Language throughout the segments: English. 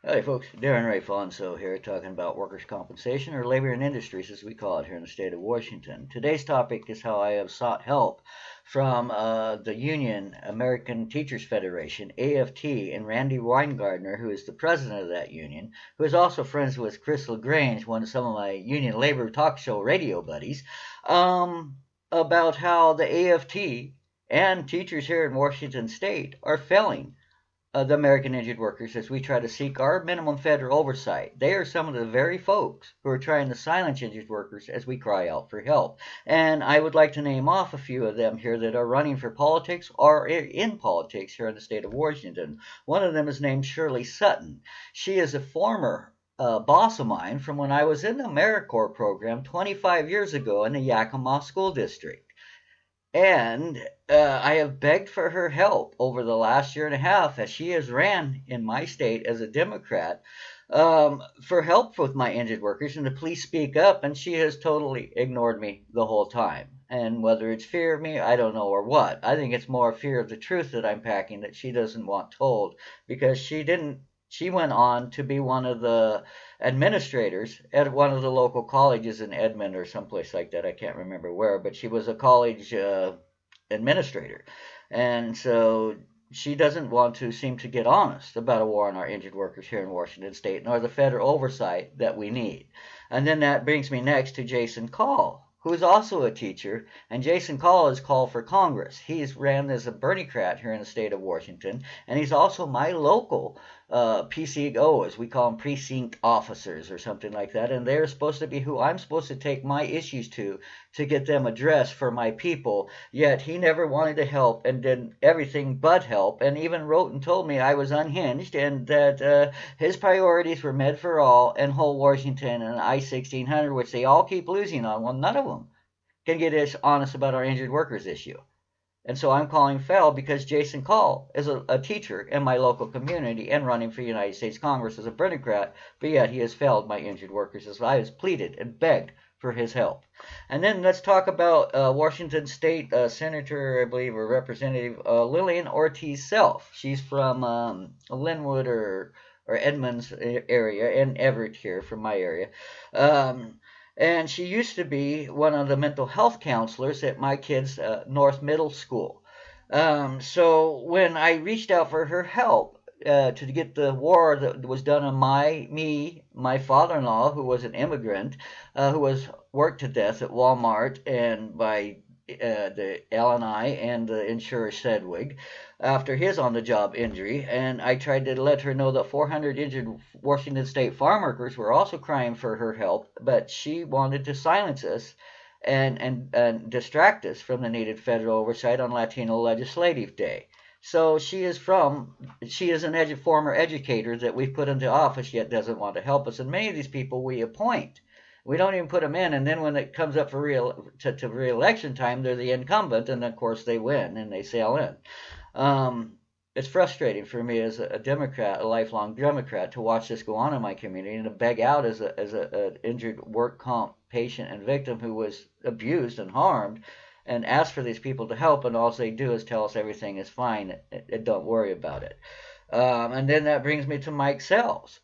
Hi folks, Darren Ray Fonso here talking about workers' compensation, or labor and industries as we call it here in the state of Washington. Today's topic is how I have sought help from the union, American Teachers Federation, AFT, and Randy Weingartner, who is the president of that union, who is also friends with Chris LaGrange, one of some of my union labor talk show radio buddies, about how the AFT and teachers here in Washington state are failing the American injured workers as we try to seek our minimum federal oversight. They are some of the very folks who are trying to silence injured workers as we cry out for help. And I would like to name off a few of them here that are running for politics or in politics here in the state of Washington. One of them is named Shirley Sutton. She is a former boss of mine from when I was in the AmeriCorps program 25 years ago in the Yakima School District. And I have begged for her help over the last year and a half as she has ran in my state as a Democrat for help with my injured workers and to please speak up. And she has totally ignored me the whole time. And whether it's fear of me, I don't know, or what. I think it's more fear of the truth that I'm packing that she doesn't want told because she went on to be one of the administrators at one of the local colleges in Edmond or someplace like that. I can't remember where, but she was a college administrator. And so she doesn't want to seem to get honest about a war on our injured workers here in Washington state, nor the federal oversight that we need. And then that brings me next to Jason Call, who is also a teacher, and Jason Call has called for Congress. He's ran as a Berniecrat here in the state of Washington, and he's also my local PCO, as we call them, precinct officers or something like that, and they're supposed to be who I'm supposed to take my issues to get them addressed for my people, yet he never wanted to help and did everything but help, and even wrote and told me I was unhinged and that his priorities were Med for All and whole Washington and I-1600, which they all keep losing on. Well, none of them can get honest about our injured workers issue. And so I'm calling foul because Jason Call is a teacher in my local community and running for United States Congress as a Democrat, but yet he has failed my injured workers as I have pleaded and begged for his help. And then let's talk about Washington State Senator, I believe, or Representative Lillian Ortiz Self. She's from Linwood or Edmonds area, and Everett here from my area. And she used to be one of the mental health counselors at my kids' North Middle School. So when I reached out for her help to get the war that was done on my father-in-law, who was an immigrant, who was worked to death at Walmart and by the LNI and the insurer Sedgwick after his on-the-job injury, and I tried to let her know that 400 injured Washington State farm workers were also crying for her help, but she wanted to silence us and distract us from the needed federal oversight on Latino Legislative Day. So she is an former educator that we've put into office yet doesn't want to help us, and many of these people we appoint. We don't even put them in, and then when it comes up for re-election time, they're the incumbent, and of course they win and they sail in. It's frustrating for me as a Democrat, a lifelong Democrat, to watch this go on in my community and to beg out as an injured work comp patient and victim who was abused and harmed, and ask for these people to help, and all they do is tell us everything is fine and don't worry about it. And then that brings me to Mike Sells,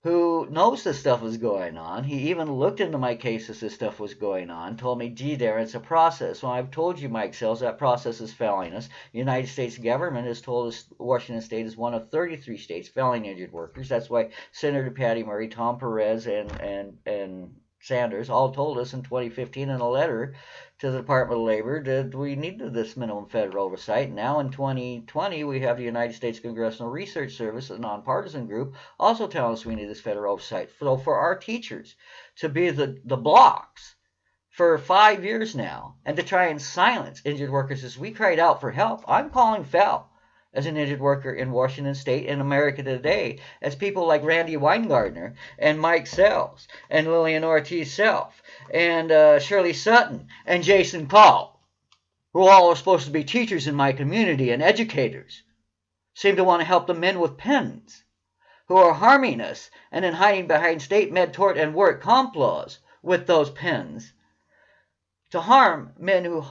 who knows this stuff is going on. He even looked into my case as this stuff was going on, told me, gee, there, it's a process. Well, I've told you, Mike Sells, that process is failing us. The United States government has told us Washington State is one of 33 states failing injured workers. That's why Senator Patty Murray, Tom Perez, and Sanders all told us in 2015 in a letter to the Department of Labor that we needed this minimum federal oversight. Now in 2020, we have the United States Congressional Research Service, a nonpartisan group, also telling us we need this federal oversight. So for our teachers to be the blocks for 5 years now and to try and silence injured workers as we cried out for help, I'm calling foul as an injured worker in Washington State and America today, as people like Randy Weingartner and Mike Sells and Lillian Ortiz Self and Shirley Sutton and Jason Call, who all are supposed to be teachers in my community and educators, seem to want to help the men with pens who are harming us and then hiding behind state med tort and work comp laws with those pens to harm men who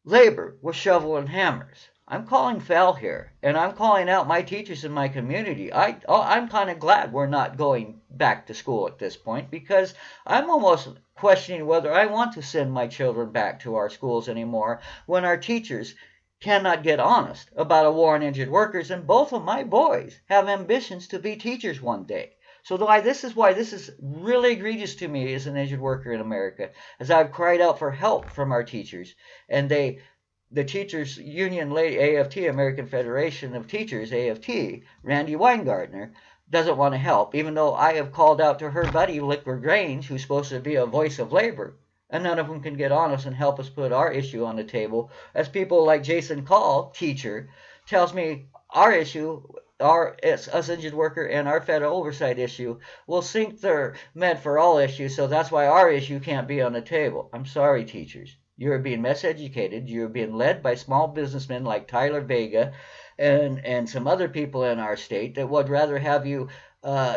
labor with shovel and hammers. I'm calling foul here, and I'm calling out my teachers in my community. I'm kind of glad we're not going back to school at this point, because I'm almost questioning whether I want to send my children back to our schools anymore when our teachers cannot get honest about a war on injured workers, and both of my boys have ambitions to be teachers one day. So this is why this is really egregious to me as an injured worker in America, as I've cried out for help from our teachers, and the teachers union, AFT, American Federation of Teachers, AFT, Randy Weingartner, doesn't want to help, even though I have called out to her buddy Liquid Grange, who's supposed to be a voice of labor, and none of them can get honest and help us put our issue on the table. As people like Jason Call, teacher, tells me our issue, us injured worker, and our federal oversight issue will sink their Med for All issue, so that's why our issue can't be on the table. I'm sorry, teachers. You're being miseducated. You're being led by small businessmen like Tyler Vega and some other people in our state that would rather have you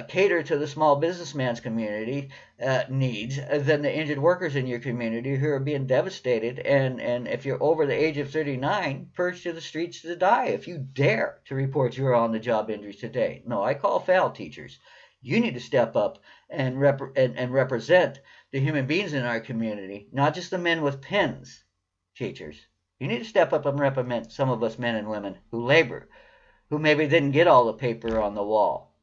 cater to the small businessman's community needs than the injured workers in your community who are being devastated. And if you're over the age of 39, purged to the streets to die if you dare to report your on-the-job injuries today. No, I call foul, teachers. You need to step up and represent the human beings in our community, not just the men with pens, teachers. You need to step up and represent some of us men and women who labor, who maybe didn't get all the paper on the wall.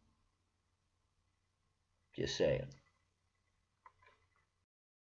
Just saying.